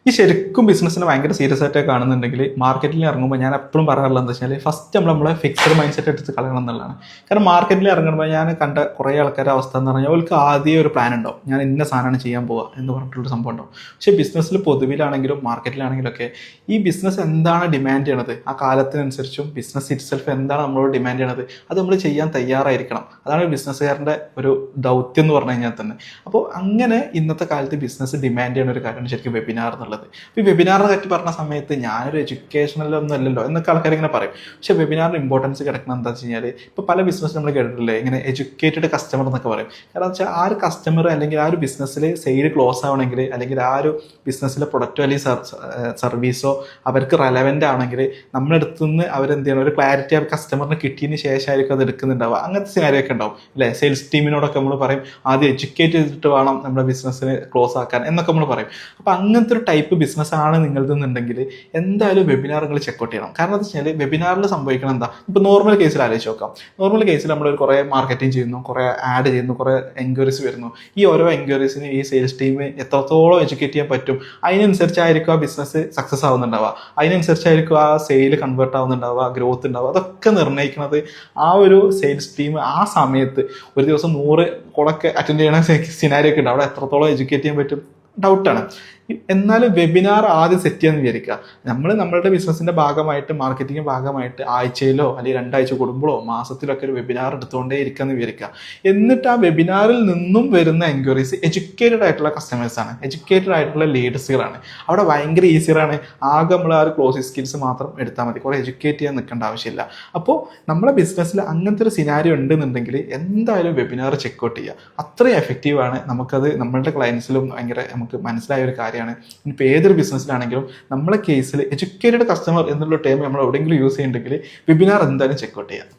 ഈ ശരിക്കും ബിസിനസ്സിനെ ഭയങ്കര സീരിയസ് ആയിട്ട് കാണുന്നുണ്ടെങ്കിൽ മാർക്കറ്റിൽ ഇറങ്ങുമ്പോൾ ഞാൻ എപ്പോഴും പറയാറുള്ളത് എന്താ വെച്ചാൽ ഫസ്റ്റ് നമ്മളെ ഫിക്സഡ് മൈൻഡ് സെറ്റ് എടുത്ത് കളയണം എന്നുള്ളതാണ്. കാരണം മാർക്കറ്റിൽ ഇറങ്ങുമ്പോൾ ഞാൻ കണ്ട കുറേ ആൾക്കാരുടെ അവസ്ഥ എന്ന് പറഞ്ഞാൽ അവർക്ക് ആദ്യം ഒരു പ്ലാൻ ഉണ്ടാവും, ഞാൻ ഇന്ന സാധനമാണ് ചെയ്യാൻ പോവുക എന്ന് പറഞ്ഞിട്ടുള്ളൊരു സംഭവം ഉണ്ടാവും. പക്ഷേ ബിസിനസ്സിൽ പൊതുവിലാണെങ്കിലും മാർക്കറ്റിലാണെങ്കിലും ഒക്കെ ഈ ബിസിനസ് എന്താണ് ഡിമാൻഡ് ചെയ്യണത്, ആ കാലത്തിനനുസരിച്ചും ബിസിനസ് ഇറ്റ്സെൽഫ് എന്താണ് നമ്മളോട് ഡിമാൻഡ് ചെയ്യണത് അത് നമ്മൾ ചെയ്യാൻ തയ്യാറായിരിക്കണം. അതാണ് ബിസിനസ്സുകാരൻ്റെ ഒരു ദൗത്യം എന്ന് പറഞ്ഞു കഴിഞ്ഞാൽ തന്നെ. അപ്പോൾ അങ്ങനെ ഇന്നത്തെ കാലത്ത് ബിസിനസ് ഡിമാൻഡ് ചെയ്യുന്ന ഒരു കാര്യമാണ് ശരിക്കും വെബിനാർ എന്നുള്ളത്. ഈ വെബിനാറിനെ പറ്റി പറഞ്ഞ സമയത്ത് ഞാനൊരു എഡ്യൂക്കേഷണലൊന്നും അല്ലല്ലോ എന്നൊക്കെ ആൾക്കാർ ഇങ്ങനെ പറയും. പക്ഷെ വെബിനാറിന് ഇമ്പോർട്ടൻസ് കിടക്കുന്നത് എന്താ വെച്ച് കഴിഞ്ഞാൽ ഇപ്പോൾ പല ബിസിനസ് നമ്മൾ കേട്ടിട്ടില്ലേ ഇങ്ങനെ എഡ്യൂക്കേറ്റഡ് കസ്റ്റമർ എന്നൊക്കെ പറയും. കാരണം വെച്ചാൽ ആ ഒരു കസ്റ്റമർ അല്ലെങ്കിൽ ആ ഒരു ബിസിനസ്സിൽ സെയിൽ ക്ലോസ് ആവണമെങ്കിൽ അല്ലെങ്കിൽ ആ ഒരു ബിസിനസ്സിലെ പ്രൊഡക്റ്റോ അല്ലെങ്കിൽ സർവീസോ അവർക്ക് റെലവൻ്റ് ആണെങ്കിൽ നമ്മളെടുത്തു നിന്ന് അവരെന്ത് ചെയ്യണം, ഒരു ക്ലാരിറ്റി ആ കസ്റ്റമറിന് കിട്ടിയതിന് ശേഷമായിരിക്കും അത് എടുക്കുന്നുണ്ടാവുക. അങ്ങനത്തെ സിനാരിയോ ഒക്കെ ഉണ്ടാവും അല്ലേ. സെയിൽസ് ടീമിനോടൊക്കെ നമ്മൾ പറയും ആദ്യം എഡ്യൂക്കേറ്റ് ചെയ്തിട്ട് വേണം നമ്മുടെ ബിസിനസ്സിന് ക്ലോസ് ആക്കാൻ എന്നൊക്കെ നമ്മൾ പറയും. അപ്പോൾ അങ്ങനത്തെ ഒരു ടൈപ്പ് ബിസിനസ്സാണ് നിങ്ങളതെന്നുണ്ടെങ്കിൽ എന്തായാലും വെബിനാർ നിങ്ങൾ ചെക്കൗട്ട് ചെയ്യണം. കാരണം എന്താ വെച്ചാൽ വെബിനാറിൽ സംഭവിക്കണം എന്താ, ഇപ്പോൾ നോർമൽ കേസിൽ ആലോചിച്ച് നോക്കാം. നോർമൽ കേസിൽ നമ്മൾ കുറേ മാർക്കറ്റിംഗ് ചെയ്യുന്നു, കുറേ ആഡ് ചെയ്യുന്നു, കുറേ എൻക്വയറീസ് വരുന്നു. ഈ ഓരോ എൻക്വയറീസിന് ഈ സെയിൽസ് ടീം എത്രത്തോളം എഡ്യൂക്കേറ്റ് ചെയ്യാൻ പറ്റും അതിനനുസരിച്ചായിരിക്കും ആ ബിസിനസ് സക്സസ് ആവുന്നുണ്ടാവുക, അതിനനുസരിച്ചായിരിക്കും ആ സെയിൽ കൺവേർട്ട് ആവുന്നുണ്ടാവുക, ഗ്രോത്ത് ഉണ്ടാവുക. അതൊക്കെ നിർണ്ണയിക്കുന്നത് ആ ഒരു സെയിൽസ് ടീം ആ സമയത്ത് ഒരു ദിവസം 100 കോളൊക്കെ അറ്റൻഡ് ചെയ്യണ സിനാരിയോ ഒക്കെ ഉണ്ട്. അവിടെ എത്രത്തോളം എഡ്യൂക്കേറ്റ് ചെയ്യാൻ പറ്റും ഡൗട്ടാണ്. എന്നാലും വെബിനാർ ആദ്യം സെറ്റ് ചെയ്യാന്ന് വിചാരിക്കുക. നമ്മളുടെ ബിസിനസിന്റെ ഭാഗമായിട്ട് മാർക്കറ്റിംഗ് ഭാഗമായിട്ട് ആഴ്ചയിലോ അല്ലെങ്കിൽ 2 ആഴ്ച കൂടുമ്പോഴോ മാസത്തിലൊക്കെ ഒരു വെബിനാർ എടുത്തുകൊണ്ടേ ഇരിക്കാന്ന് വിചാരിക്കുക. എന്നിട്ട് ആ വെബിനാറിൽ നിന്നും വരുന്ന എൻക്വയറീസ് എഡ്യൂക്കേറ്റഡ് ആയിട്ടുള്ള കസ്റ്റമേഴ്സാണ്, എഡ്യൂക്കേറ്റഡ് ആയിട്ടുള്ള ലീഡേഴ്സുകളാണ്. അവിടെ ഭയങ്കര ഈസിയാണ്. ആകെ നമ്മൾ ആ ഒരു ക്ലോസിംഗ് സ്കിൽസ് മാത്രം എടുത്താൽ മതി, കുറേ എഡ്യൂക്കേറ്റ് ചെയ്യാൻ നിൽക്കേണ്ട ആവശ്യമില്ല. അപ്പോൾ നമ്മുടെ ബിസിനസ്സിൽ അങ്ങനത്തെ ഒരു സിനാരിയോ ഉണ്ടെന്നുണ്ടെങ്കിൽ എന്തായാലും വെബിനാർ ചെക്കൗട്ട് ചെയ്യുക. അത്രയും എഫക്റ്റീവാണ്. നമുക്കത് നമ്മളുടെ ക്ലയൻസിലും ഭയങ്കര നമുക്ക് മനസ്സിലായ ഒരു കാര്യമാണ്. ഇപ്പോൾ ഏതൊരു ബിസിനസ്സിലാണെങ്കിലും നമ്മളെ കേസിൽ എഡ്യൂക്കേറ്റഡ് കസ്റ്റമർ എന്നുള്ള ടേം നമ്മൾ എവിടെയെങ്കിലും യൂസ് ചെയ്യുന്നുണ്ടെങ്കിൽ വെബിനാർ എന്തായാലും ചെക്കൗട്ട് ചെയ്യാം.